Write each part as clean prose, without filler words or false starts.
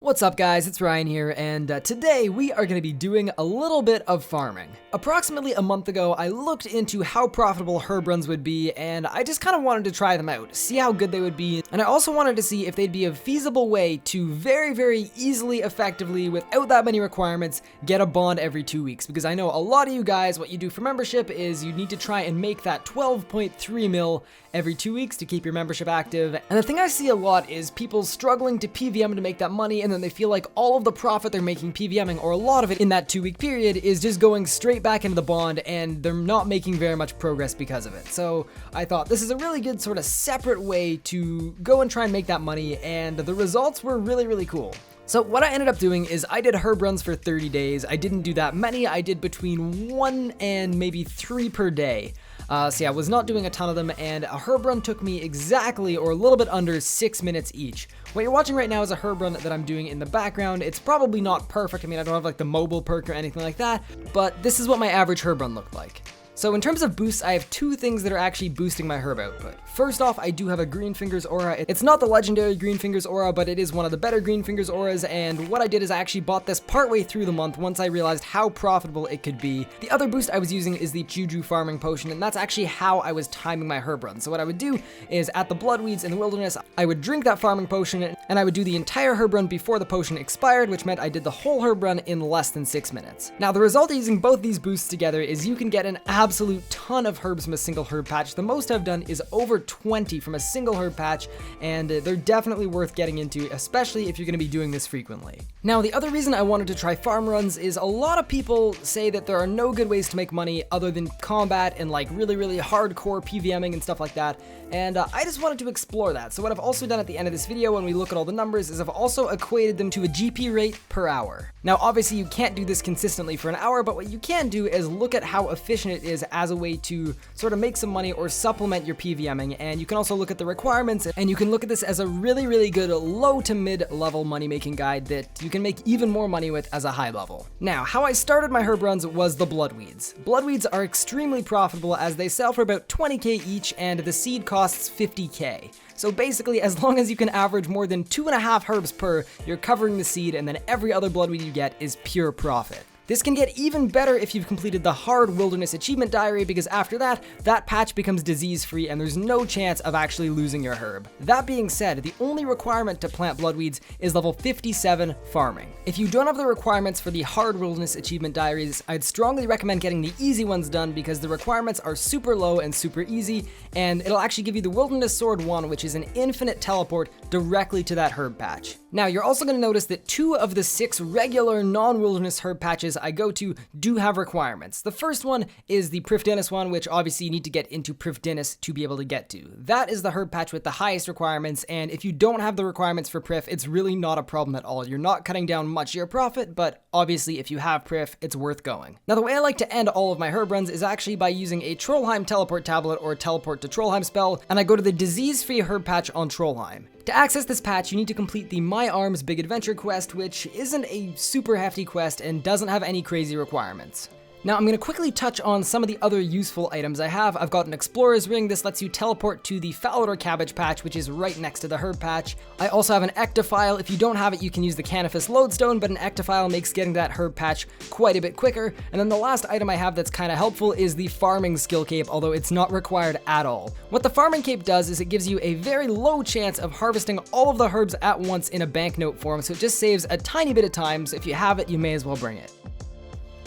What's up guys, it's Ryan here, and today we are going to be doing a little bit of farming. Approximately a month ago, I looked into how profitable herb runs would be, and I just kind of wanted to try them out, see how good they would be, and I also wanted to see if they'd be a feasible way to very easily, effectively, without that many requirements, get a bond every 2 weeks. Because I know a lot of you guys, what you do for membership is you need to try and make that 12.3 mil every 2 weeks to keep your membership active. And the thing I see a lot is people struggling to PVM to make that money, and then they feel like all of the profit they're making PVMing, or a lot of it in that 2 week period, is just going straight back into the bond, and they're not making very much progress because of it. So I thought this is a really good sort of separate way to go and try and make that money, and the results were really cool. So what I ended up doing is I did herb runs for 30 days. I didn't do that many. I did between 1 and maybe 3 per day. So yeah, I was not doing a ton of them, and a herb run took me exactly, or a little bit under, 6 minutes each. What you're watching right now is a herb run that I'm doing in the background. It's probably not perfect. I mean, I don't have like the mobile perk or anything like that, but this is what my average herb run looked like. So in terms of boosts, I have 2 things that are actually boosting my herb output. First off, I do have a Green Fingers aura. It's not the legendary Green Fingers aura, but it is one of the better Green Fingers auras, and what I did is I actually bought this partway through the month once I realized how profitable it could be. The other boost I was using is the Juju Farming Potion, and that's actually how I was timing my herb run. So what I would do is at the Bloodweeds in the wilderness, I would drink that Farming Potion, and I would do the entire herb run before the potion expired, which meant I did the whole herb run in less than 6 minutes. Now the result of using both these boosts together is you can get an absolute ton of herbs from a single herb patch. The most I've done is over 20 from a single herb patch, and they're definitely worth getting into, especially if you're going to be doing this frequently. Now, the other reason I wanted to try farm runs is a lot of people say that there are no good ways to make money other than combat and like really hardcore PVMing and stuff like that, and I just wanted to explore that. So what I've also done at the end of this video when we look at all the numbers is I've also equated them to a GP rate per hour. Now, obviously you can't do this consistently for an hour, but what you can do is look at how efficient it is as a way to sort of make some money or supplement your PVMing, and you can also look at the requirements, and you can look at this as a really good low to mid level money making guide that you can make even more money with as a high level. Now, how I started my herb runs was the Bloodweeds. Bloodweeds are extremely profitable as they sell for about 20k each, and the seed costs 50k. So basically, as long as you can average more than 2.5 herbs per, you're covering the seed, and then every other Bloodweed you get is pure profit. This can get even better if you've completed the hard wilderness achievement diary, because after that, that patch becomes disease-free and there's no chance of actually losing your herb. That being said, the only requirement to plant Bloodweeds is level 57 farming. If you don't have the requirements for the hard wilderness achievement diaries, I'd strongly recommend getting the easy ones done, because the requirements are super low and super easy, and it'll actually give you the Wilderness Sword 1, which is an infinite teleport directly to that herb patch. Now, you're also going to notice that 2 of the 6 regular non-wilderness herb patches I go to do have requirements. The first one is the Prifdinnis one, which obviously you need to get into Prifdinnis to be able to get to. That is the herb patch with the highest requirements, and if you don't have the requirements for Prif, it's really not a problem at all. You're not cutting down much of your profit, but obviously if you have Prif, it's worth going. Now, the way I like to end all of my herb runs is actually by using a Trollheim teleport tablet or teleport to Trollheim spell, and I go to the disease-free herb patch on Trollheim. To access this patch, you need to complete the My Arms Big Adventure quest, which isn't a super hefty quest and doesn't have any crazy requirements. Now, I'm going to quickly touch on some of the other useful items I have. I've got an Explorer's Ring. This lets you teleport to the Falador Cabbage patch, which is right next to the herb patch. I also have an Ectophile. If you don't have it, you can use the Canifis Lodestone, but an Ectophile makes getting that herb patch quite a bit quicker. And then the last item I have that's kind of helpful is the Farming Skill Cape, although it's not required at all. What the Farming Cape does is it gives you a very low chance of harvesting all of the herbs at once in a banknote form, so it just saves a tiny bit of time, so if you have it, you may as well bring it.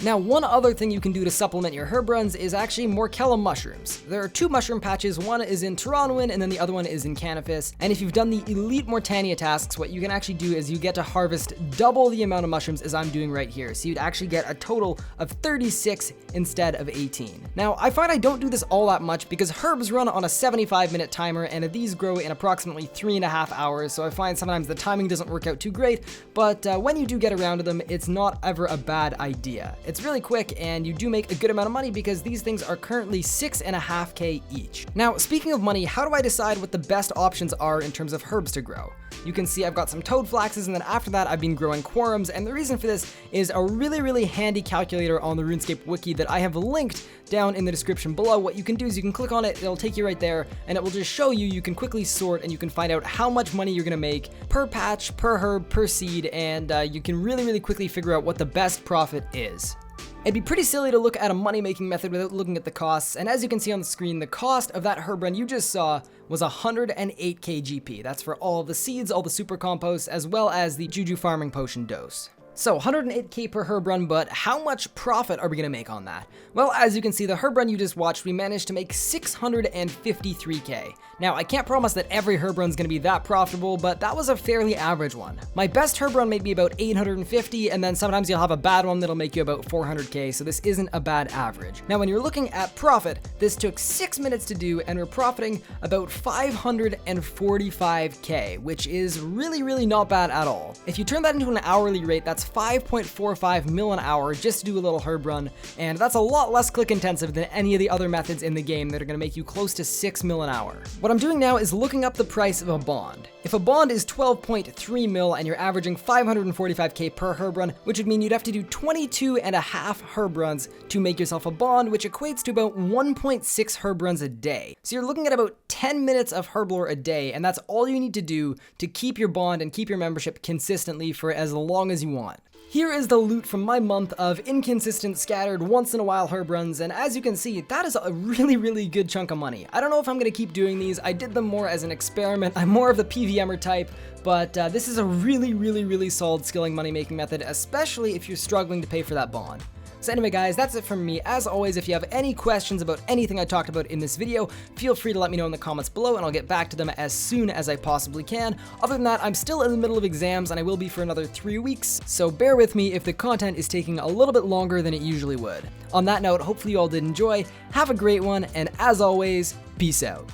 Now, one other thing you can do to supplement your herb runs is actually Morkella mushrooms. There are 2 mushroom patches, one is in Taranwin and then the other one is in Canifis, and if you've done the Elite Mortania tasks, what you can actually do is you get to harvest double the amount of mushrooms as I'm doing right here, so you'd actually get a total of 36 instead of 18. Now, I find I don't do this all that much because herbs run on a 75-minute timer, and these grow in approximately 3.5 hours, so I find sometimes the timing doesn't work out too great, but when you do get around to them, it's not ever a bad idea. It's really quick, and you do make a good amount of money because these things are currently 6.5k each. Now, speaking of money, how do I decide what the best options are in terms of herbs to grow? you can see I've got some toad flaxes, and then after that I've been growing quorums, and the reason for this is a really handy calculator on the RuneScape wiki that I have linked down in the description below. What you can do is you can click on it, it'll take you right there, and it will just show you can quickly sort and you can find out how much money you're gonna make per patch, per herb, per seed, and you can really quickly figure out what the best profit is. It'd be pretty silly to look at a money-making method without looking at the costs, and as you can see on the screen, the cost of that herb run you just saw was 108k GP. That's for all of the seeds, all the super composts, as well as the Juju farming potion dose. So 108k per herb run, but how much profit are we gonna make on that? Well, as you can see, the herb run you just watched, we managed to make 653k. Now, I can't promise that every herb run's gonna be that profitable, but that was a fairly average one. My best herb run made me about 850, and then sometimes you'll have a bad one that'll make you about 400k, so this isn't a bad average. Now, when you're looking at profit, this took 6 minutes to do, and we're profiting about 545k, which is really not bad at all. If you turn that into an hourly rate, that's 5.45 mil an hour just to do a little herb run, and that's a lot less click intensive than any of the other methods in the game that are going to make you close to 6 mil an hour. What I'm doing now is looking up the price of a bond. If a bond is 12.3 mil and you're averaging 545k per herb run, which would mean you'd have to do 22.5 herb runs to make yourself a bond, which equates to about 1.6 herb runs a day. So you're looking at about 10 minutes of herb lore a day, and that's all you need to do to keep your bond and keep your membership consistently for as long as you want. Here is the loot from my month of inconsistent, scattered, once-in-a-while herb runs, and as you can see, that is a really good chunk of money. I don't know if I'm going to keep doing these. I did them more as an experiment. I'm more of the Pvmer type, but this is a really solid skilling money-making method, especially if you're struggling to pay for that bond. So anyway guys, that's it from me. As always, if you have any questions about anything I talked about in this video, feel free to let me know in the comments below and I'll get back to them as soon as I possibly can. Other than that, I'm still in the middle of exams and I will be for another 3 weeks, so bear with me if the content is taking a little bit longer than it usually would. On that note, hopefully you all did enjoy, have a great one, and as always, peace out.